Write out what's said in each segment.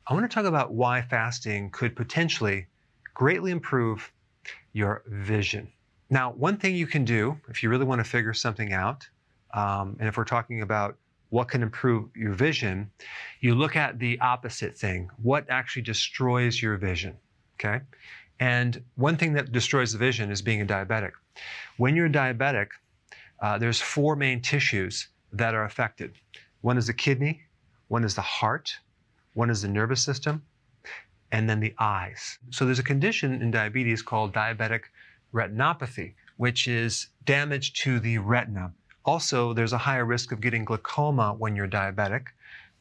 I want to talk about why fasting could potentially greatly improve your vision. Now, one thing you can do if you really want to figure something out, and if we're talking about what can improve your vision, you look at the opposite thing. What actually destroys your vision, okay? And one thing that destroys the vision is being a diabetic. When you're a diabetic, there's four main tissues that are affected. One is the kidney, one is the heart, one is the nervous system, and then the eyes. So there's a condition in diabetes called diabetic retinopathy, which is damage to the retina. Also, there's a higher risk of getting glaucoma when you're diabetic,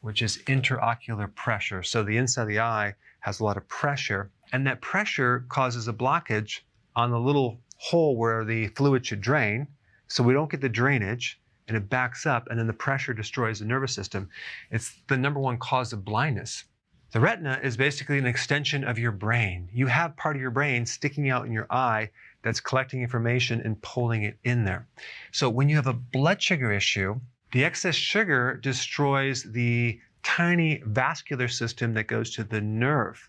which is intraocular pressure. So the inside of the eye has a lot of pressure, and that pressure causes a blockage on the little hole where the fluid should drain. So we don't get the drainage, and it backs up, and then the pressure destroys the nervous system. It's the #1 cause of blindness. The retina is basically an extension of your brain. You have part of your brain sticking out in your eye that's collecting information and pulling it in there. So when you have a blood sugar issue, the excess sugar destroys the tiny vascular system that goes to the nerve.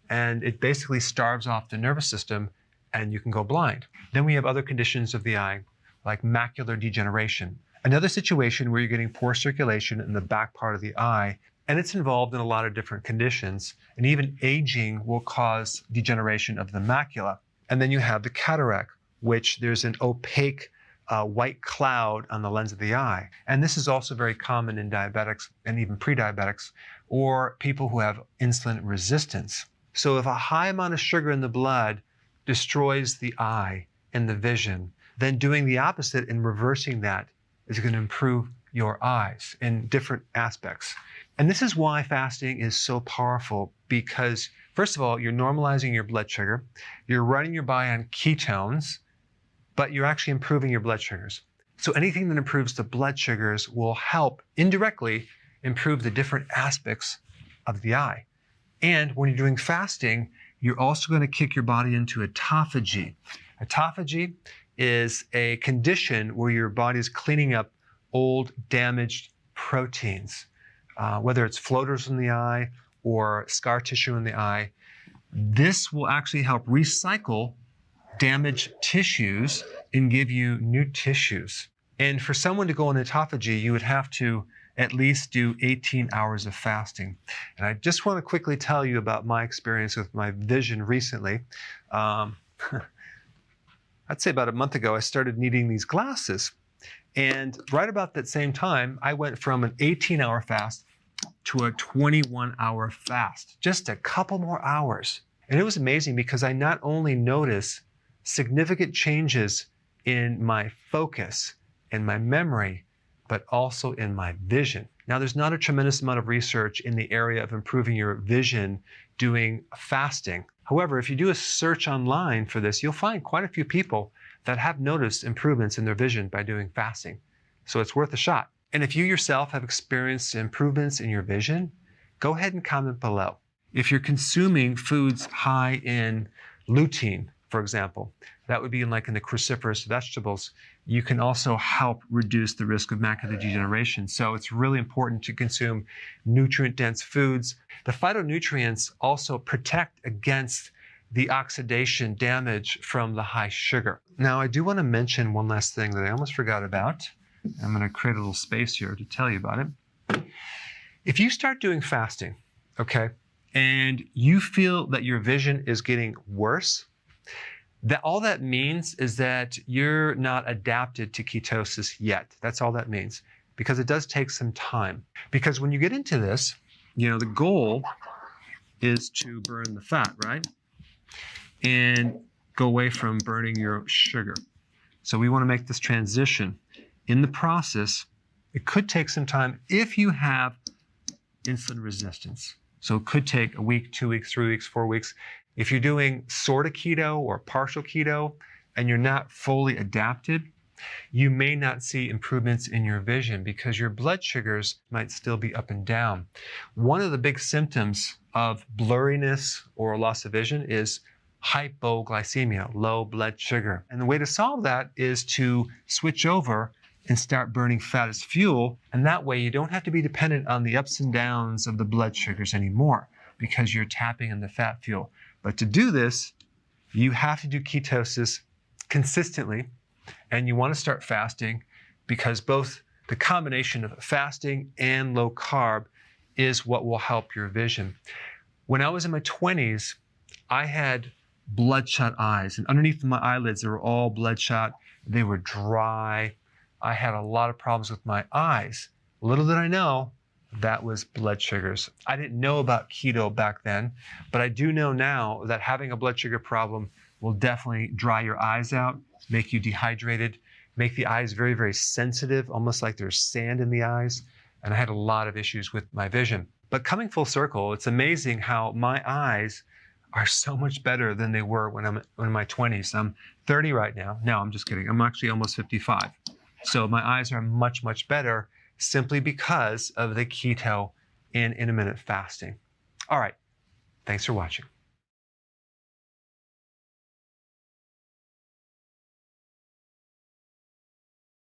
And it basically starves off the nervous system, and you can go blind. Then we have other conditions of the eye, like macular degeneration. Another situation where you're getting poor circulation in the back part of the eye, and it's involved in a lot of different conditions, and even aging will cause degeneration of the macula. And then you have the cataract, which there's an opaque white cloud on the lens of the eye. And this is also very common in diabetics and even pre-diabetics, or people who have insulin resistance. So if a high amount of sugar in the blood destroys the eye and the vision, then doing the opposite and reversing that is going to improve your eyes in different aspects. And this is why fasting is so powerful, because first of all, you're normalizing your blood sugar, you're running your body on ketones, but you're actually improving your blood sugars. So anything that improves the blood sugars will help indirectly improve the different aspects of the eye. And when you're doing fasting, you're also going to kick your body into autophagy. Autophagy is a condition where your body is cleaning up old, damaged proteins, whether it's floaters in the eye or scar tissue in the eye. This will actually help recycle damaged tissues and give you new tissues. And for someone to go in autophagy, you would have to at least do 18 hours of fasting. And I just want to quickly tell you about my experience with my vision recently. I'd say about a month ago, I started needing these glasses. And right about that same time, I went from an 18-hour fast to a 21-hour fast, just a couple more hours. And it was amazing because I not only noticed significant changes in my focus and my memory, but also in my vision. Now, there's not a tremendous amount of research in the area of improving your vision doing fasting. However, if you do a search online for this, you'll find quite a few people that have noticed improvements in their vision by doing fasting. So it's worth a shot. And if you yourself have experienced improvements in your vision, go ahead and comment below. If you're consuming foods high in lutein, for example, that would be in the cruciferous vegetables, you can also help reduce the risk of macular degeneration. So it's really important to consume nutrient-dense foods. The phytonutrients also protect against the oxidation damage from the high sugar. Now, I do want to mention one last thing that I almost forgot about. I'm going to create a little space here to tell you about it. If you start doing fasting, okay, and you feel that your vision is getting worse, all that means is that you're not adapted to ketosis yet. That's all that means, because it does take some time. Because when you get into this, the goal is to burn the fat, right? And go away from burning your sugar. So we want to make this transition. In the process, it could take some time if you have insulin resistance. So it could take a week, 2 weeks, 3 weeks, 4 weeks. If you're doing sort of keto or partial keto and you're not fully adapted, you may not see improvements in your vision because your blood sugars might still be up and down. One of the big symptoms of blurriness or loss of vision is hypoglycemia, low blood sugar. And the way to solve that is to switch over and start burning fat as fuel. And that way you don't have to be dependent on the ups and downs of the blood sugars anymore. because you're tapping in the fat fuel. But to do this, you have to do ketosis consistently, and you want to start fasting because both the combination of fasting and low carb is what will help your vision. When I was in my 20s, I had bloodshot eyes, and underneath my eyelids, they were all bloodshot. They were dry. I had a lot of problems with my eyes. Little did I know, that was blood sugars. I didn't know about keto back then, but I do know now that having a blood sugar problem will definitely dry your eyes out, make you dehydrated, make the eyes very, very sensitive, almost like there's sand in the eyes. And I had a lot of issues with my vision. But coming full circle, it's amazing how my eyes are so much better than they were when I'm in my 20s. I'm 30 right now. No, I'm just kidding. I'm actually almost 55. So my eyes are much, much better simply because of the keto and intermittent fasting. All right. Thanks for watching.